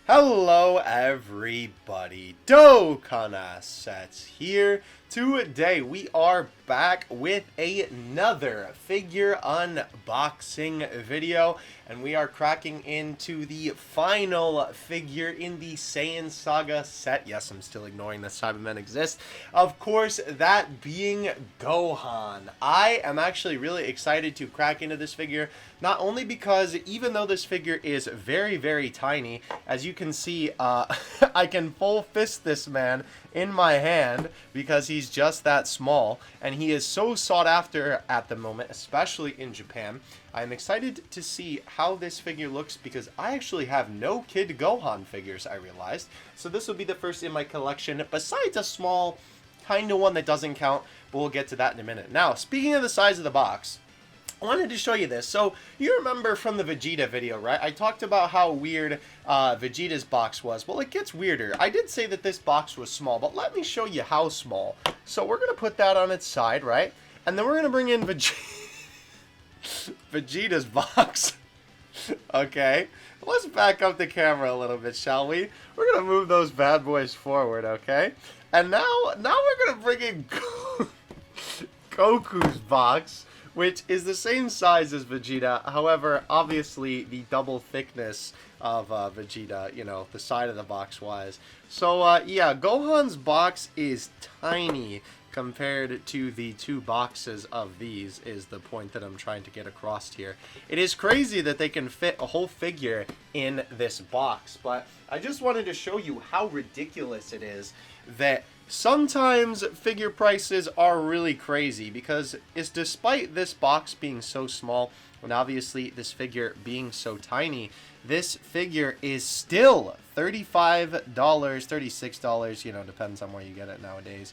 Hello everybody, Dokkan Assets here. Today we are back with another figure unboxing video, and we are cracking into the final figure in the Saiyan Saga set. Yes, I'm still ignoring that Cybermen exist. Of course, that being Gohan. I am actually really excited to crack into this figure, not only because even though this figure is very, very tiny, as you can see, I can full fist this man in my hand because he's just that small, and he is so sought after at the moment, especially in Japan. I'm excited to see how this figure looks because I actually have no Kid Gohan figures, I realized. So this will be the first in my collection, besides a small kind of one that doesn't count, but we'll get to that in a minute. Now, speaking of the size of the box, I wanted to show you this. So, you remember from the Vegeta video, right? I talked about how weird Vegeta's box was. Well, it gets weirder. I did say that this box was small, but let me show you how small. So, we're going to put that on its side, right? And then we're going to bring in Vegeta's box. Okay. Let's back up the camera a little bit, shall we? We're going to move those bad boys forward, okay? And now we're going to bring in Goku's box, which is the same size as Vegeta. However, obviously, the double thickness of Vegeta, you know, the side of the box wise. So, yeah, Gohan's box is tiny compared to the two boxes of these, is the point that I'm trying to get across here. It is crazy that they can fit a whole figure in this box, but I just wanted to show you how ridiculous it is that sometimes figure prices are really crazy, because it's despite this box being so small and obviously this figure being so tiny, this figure is still $35, $36, you know, depends on where you get it nowadays.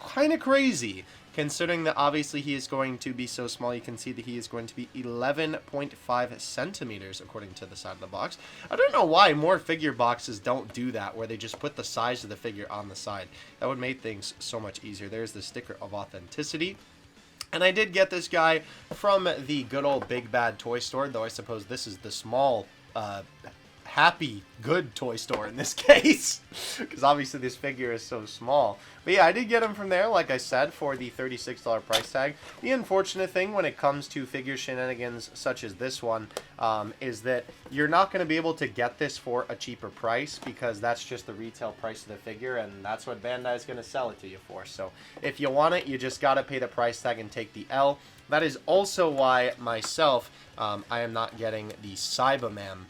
Kind of crazy, considering that obviously he is going to be so small. You can see that he is going to be 11.5 centimeters according to the side of the box. I don't know why more figure boxes don't do that, where they just put the size of the figure on the side. That would make things so much easier. There's the sticker of authenticity. And I did get this guy from the good old Big Bad Toy Store, though I suppose this is the small, happy, good toy store in this case, because obviously this figure is so small. But yeah, I did get him from there, like I said, for the $36 price tag. The unfortunate thing when it comes to figure shenanigans such as this one is that you're not going to be able to get this for a cheaper price, because that's just the retail price of the figure, and that's what Bandai is going to sell it to you for. So if you want it, you just got to pay the price tag and take the L. That is also why myself, I am not getting the Cyberman,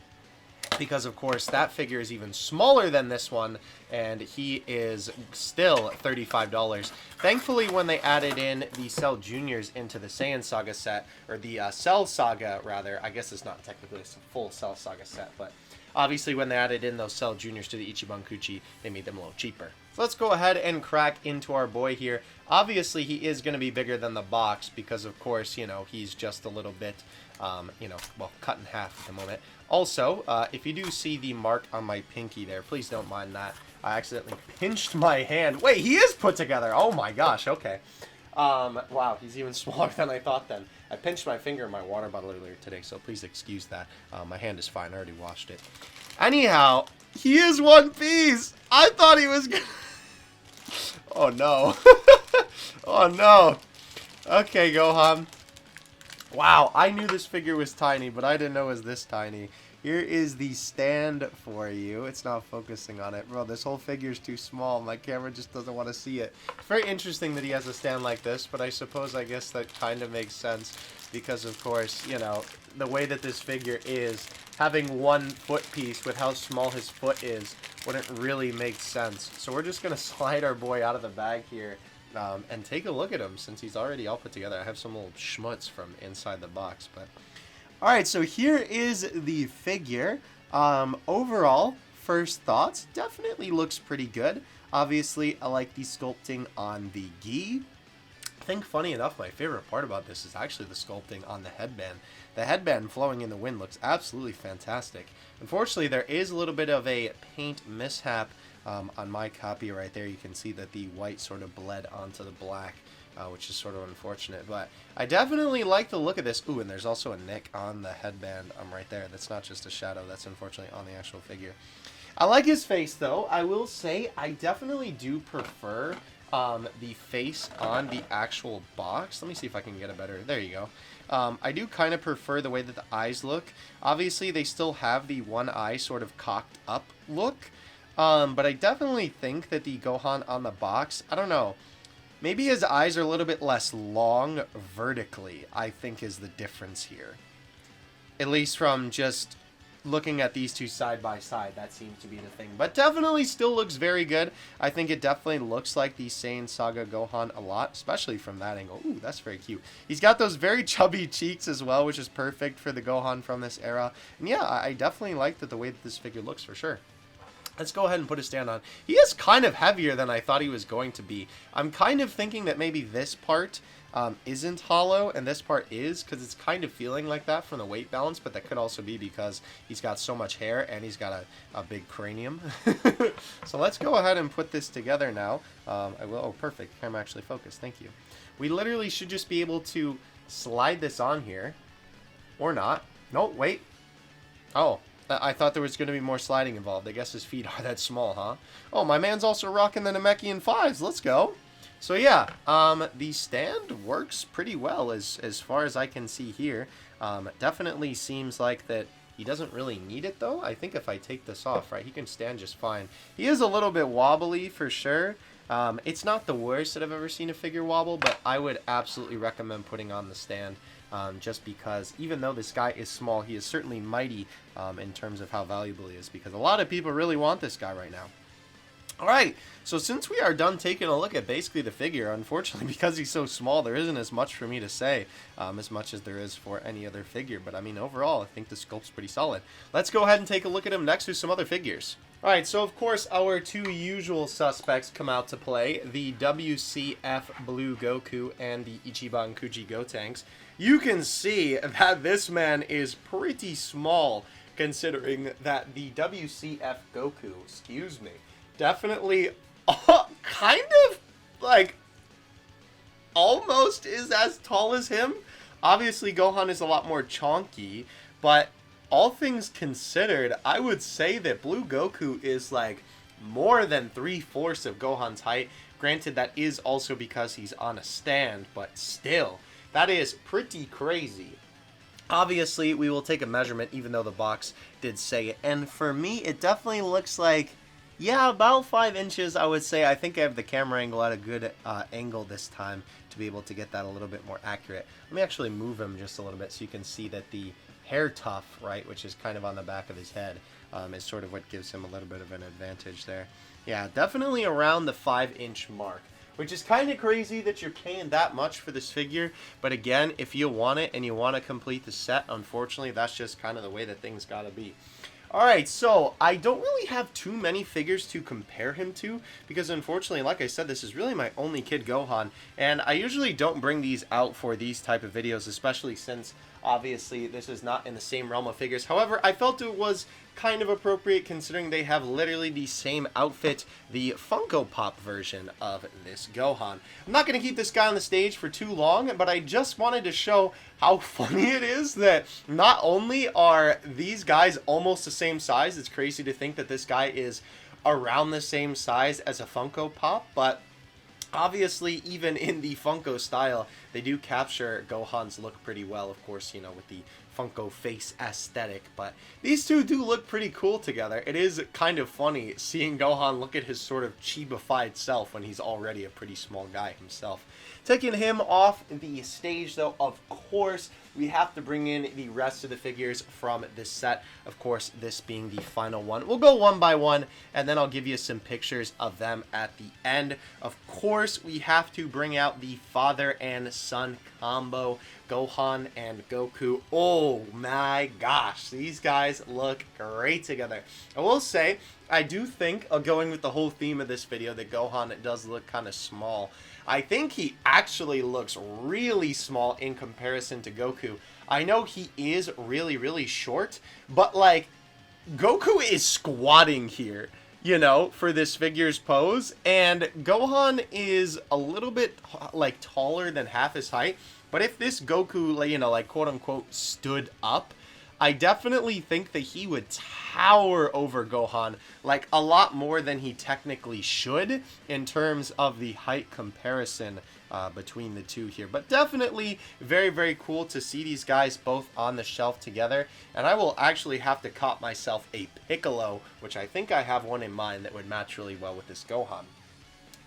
because of course that figure is even smaller than this one, and he is still $35. Thankfully, when they added in the Cell Juniors into the Saiyan Saga set, or the Cell Saga rather, I guess it's not technically a full Cell Saga set, but obviously when they added in those Cell Juniors to the Ichiban Kuchi, they made them a little cheaper. So let's go ahead and crack into our boy here. Obviously, he is going to be bigger than the box because, of course, you know, he's just a little bit, you know, well, cut in half at the moment. Also, if you do see the mark on my pinky there, please don't mind that. I accidentally pinched my hand. Wait, he is put together. Oh my gosh, okay. Wow, he's even smaller than I thought then. I pinched my finger in my water bottle earlier today, so please excuse that. My hand is fine. I already washed it. Anyhow, he is one piece. I thought he was gonna... Oh no. Oh no. Okay, Gohan. Wow, I knew this figure was tiny, but I didn't know it was this tiny. Here is the stand for you. It's not focusing on it. Bro, this whole figure is too small. My camera just doesn't want to see it. It's very interesting that he has a stand like this, but I guess that kind of makes sense because, of course, you know, the way that this figure is, having one foot piece with how small his foot is wouldn't really make sense. So we're just going to slide our boy out of the bag here. And take a look at him, since he's already all put together. I have some little schmutz from inside the box, but alright, so here is the figure. Overall, first thoughts, definitely looks pretty good. Obviously, I like the sculpting on the gi. I think, funny enough, my favorite part about this is actually the sculpting on the headband. The headband flowing in the wind looks absolutely fantastic. Unfortunately, there is a little bit of a paint mishap on my copy right there. You can see that the white sort of bled onto the black which is sort of unfortunate. But I definitely like the look of this. Ooh, and there's also a nick on the headband right there. That's not just a shadow. That's unfortunately on the actual figure. I like his face, though. I will say I definitely do prefer the face on the actual box. Let me see if I can get it better. There you go. I do kind of prefer the way that the eyes look. Obviously, they still have the one eye sort of cocked up look. But I definitely think that the Gohan on the box, I don't know, maybe his eyes are a little bit less long vertically, I think is the difference here. At least from just looking at these two side by side, that seems to be the thing. But definitely still looks very good. I think it definitely looks like the Saiyan Saga Gohan a lot, especially from that angle. Ooh, that's very cute. He's got those very chubby cheeks as well, which is perfect for the Gohan from this era. And yeah, I definitely like the way that this figure looks for sure. Let's go ahead and put his stand on. He is kind of heavier than I thought he was going to be. I'm kind of thinking that maybe this part isn't hollow and this part is, because it's kind of feeling like that from the weight balance, but that could also be because he's got so much hair and he's got a big cranium. So let's go ahead and put this together now. I will. Oh, perfect. Camera actually focused. Thank you. We literally should just be able to slide this on here. Or not. No, wait. Oh. I thought there was going to be more sliding involved. I guess his feet are that small, huh? Oh, my man's also rocking the Namekian 5s. Let's go. So yeah, the stand works pretty well as far as I can see here. Definitely seems like that he doesn't really need it, though. I think if I take this off, right, he can stand just fine. He is a little bit wobbly for sure. It's not the worst that I've ever seen a figure wobble, but I would absolutely recommend putting on the stand. Just because even though this guy is small, he is certainly mighty in terms of how valuable he is, because a lot of people really want this guy right now. Alright, so since we are done taking a look at basically the figure, unfortunately, because he's so small, there isn't as much for me to say, as much as there is for any other figure. But I mean, overall, I think the sculpt's pretty solid. Let's go ahead and take a look at him next with some other figures. Alright, so of course our two usual suspects come out to play, the WCF Blue Goku and the Ichiban Kuji Gotenks. You can see that this man is pretty small, considering that the WCF Goku, excuse me, definitely kind of like almost is as tall as him. Obviously Gohan is a lot more chonky, but all things considered, I would say that Blue Goku is like more than 3/4 of Gohan's height. Granted, that is also because he's on a stand, but still, that is pretty crazy. Obviously, we will take a measurement, even though the box did say it. And for me, it definitely looks like, yeah, about 5 inches, I would say. I think I have the camera angle at a good angle this time to be able to get that a little bit more accurate. Let me actually move him just a little bit so you can see that the hair tuft, right, which is kind of on the back of his head, is sort of what gives him a little bit of an advantage there. Yeah, definitely around the 5-inch mark, which is kind of crazy that you're paying that much for this figure. But again, if you want it and you want to complete the set, unfortunately, that's just kind of the way that things gotta be. Alright, so I don't really have too many figures to compare him to, because unfortunately, like I said, this is really my only Kid Gohan, and I usually don't bring these out for these type of videos, especially since obviously this is not in the same realm of figures. However, I felt it was kind of appropriate considering they have literally the same outfit, the Funko Pop version of this Gohan. I'm not going to keep this guy on the stage for too long, but I just wanted to show how funny it is that not only are these guys almost the same size, it's crazy to think that this guy is around the same size as a Funko Pop, but obviously, even in the Funko style, they do capture Gohan's look pretty well, of course, you know, with the Funko face aesthetic, but these two do look pretty cool together. It is kind of funny seeing Gohan look at his sort of chibified self when he's already a pretty small guy himself. Taking him off the stage, though, of course, we have to bring in the rest of the figures from this set. Of course, this being the final one. We'll go one by one, and then I'll give you some pictures of them at the end. Of course, we have to bring out the father and son combo, Gohan and Goku. Oh my gosh, these guys look great together. I will say, I do think, going with the whole theme of this video, that Gohan does look kind of small. I think he actually looks really small in comparison to Goku. I know he is really, really short, but like, Goku is squatting here. you know, for this figure's pose. And Gohan is a little bit like taller than half his height. But if this Goku, like, you know, like quote unquote stood up, I definitely think that he would tower over Gohan like a lot more than he technically should in terms of the height comparison between the two here. But definitely very, very cool to see these guys both on the shelf together. And I will actually have to cop myself a Piccolo, which I think I have one in mind that would match really well with this Gohan.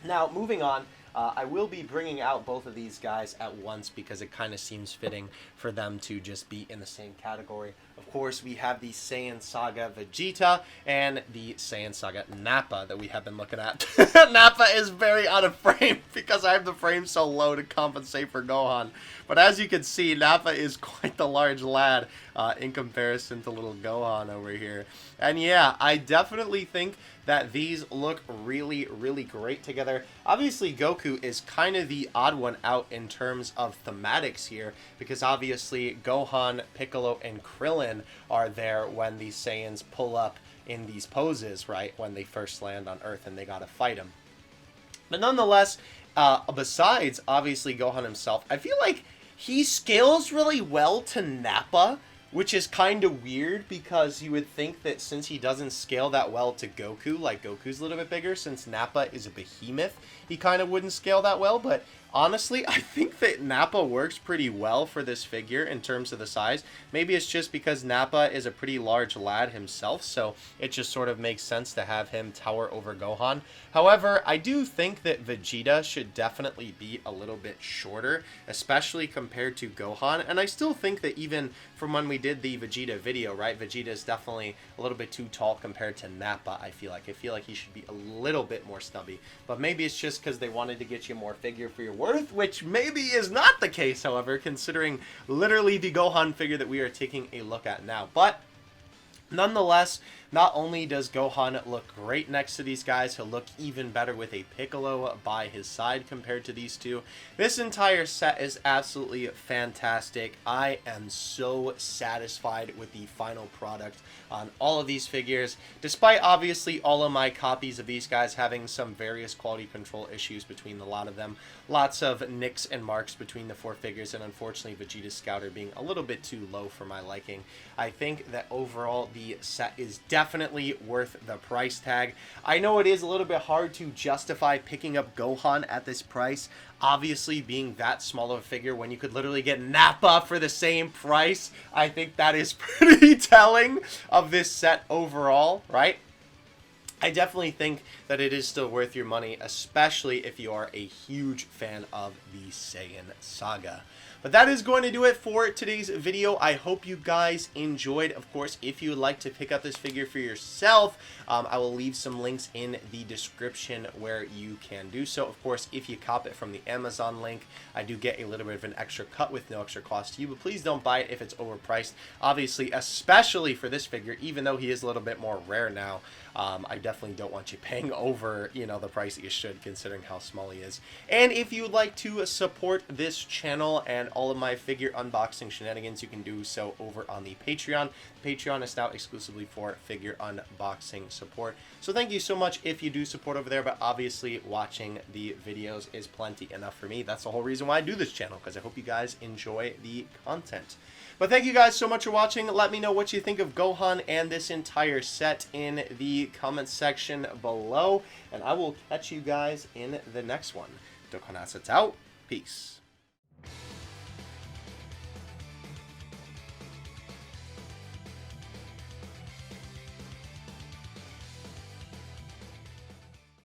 Now, moving on, I will be bringing out both of these guys at once because it kind of seems fitting for them to just be in the same category. Of course, we have the Saiyan Saga Vegeta and the Saiyan Saga Nappa that we have been looking at. Nappa is very out of frame because I have the frame so low to compensate for Gohan. But as you can see, Nappa is quite the large lad in comparison to little Gohan over here. And yeah, I definitely think that these look really, really great together. Obviously, Goku is kind of the odd one out in terms of thematics here, because obviously Gohan, Piccolo, and Krillin are there when these Saiyans pull up in these poses, right? When they first land on Earth and they gotta fight him. But nonetheless, besides obviously Gohan himself, I feel like he scales really well to Nappa, which is kind of weird because you would think that since he doesn't scale that well to Goku, like Goku's a little bit bigger, since Nappa is a behemoth, he kind of wouldn't scale that well. But honestly, I think that Nappa works pretty well for this figure in terms of the size. Maybe it's just because Nappa is a pretty large lad himself, so it just sort of makes sense to have him tower over Gohan. However, I do think that Vegeta should definitely be a little bit shorter, especially compared to Gohan. And I still think that even from when we did the Vegeta video, right, Vegeta is definitely a little bit too tall compared to Nappa, I feel like. I feel like he should be a little bit more stubby. But maybe it's just because they wanted to get you more figure for your worth, which maybe is not the case, however, considering literally the Gohan figure that we are taking a look at now. But nonetheless, not only does Gohan look great next to these guys, he'll look even better with a Piccolo by his side compared to these two. This entire set is absolutely fantastic. I am so satisfied with the final product on all of these figures, despite obviously all of my copies of these guys having some various quality control issues between a lot of them. Lots of nicks and marks between the four figures, and unfortunately Vegeta's Scouter being a little bit too low for my liking. I think that overall the set is definitely worth the price tag. I know it is a little bit hard to justify picking up Gohan at this price, obviously being that small of a figure when you could literally get Nappa for the same price. I think that is pretty telling of this set overall, right? I definitely think that it is still worth your money, especially if you are a huge fan of the Saiyan Saga. But that is going to do it for today's video. I hope you guys enjoyed. Of course, if you would like to pick up this figure for yourself, I will leave some links in the description where you can do so. Of course, if you cop it from the Amazon link, I do get a little bit of an extra cut with no extra cost to you, but please don't buy it if it's overpriced. Obviously, especially for this figure, even though he is a little bit more rare now, I definitely don't want you paying over, you know, the price that you should, considering how small he is. And if you would like to support this channel and all of my figure unboxing shenanigans, you can do so over on the Patreon. Patreon is now exclusively for figure unboxing support. So thank you so much if you do support over there, but obviously watching the videos is plenty enough for me. That's the whole reason why I do this channel, because I hope you guys enjoy the content. But thank you guys so much for watching. Let me know what you think of Gohan and this entire set in the comments section below, and I will catch you guys in the next one. Dokkan Assets out. Peace.